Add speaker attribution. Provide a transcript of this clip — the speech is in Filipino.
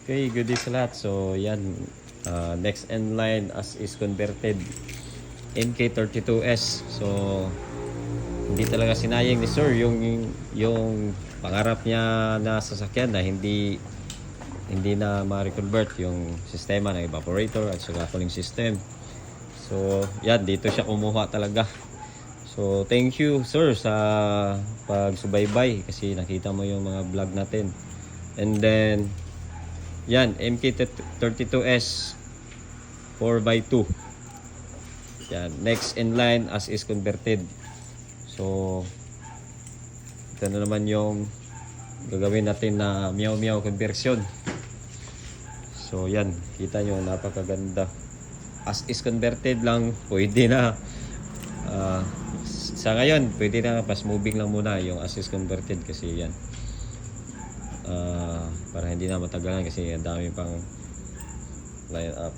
Speaker 1: Okay, good day sa lahat. So, yan. Next end line as is converted. MK32S. So, hindi talaga sinayang ni Sir yung pangarap niya na sasakyan na hindi na ma-reconvert yung sistema ng evaporator at saka cooling system. So, yan. Dito siya kumuha talaga. So, thank you, Sir, sa pagsubaybay kasi nakita mo yung mga vlog natin. And then, yan, MK32S 4x2. Yan, next in line as is converted. So, ito na naman yung gagawin natin na meow meow conversion. So, yan, kita nyo, napakaganda. As is converted lang, pwede na. Sa ngayon, pwede na, fast moving lang muna yung as is converted kasi yan. Para hindi na matagalan kasi ang dami pang line up.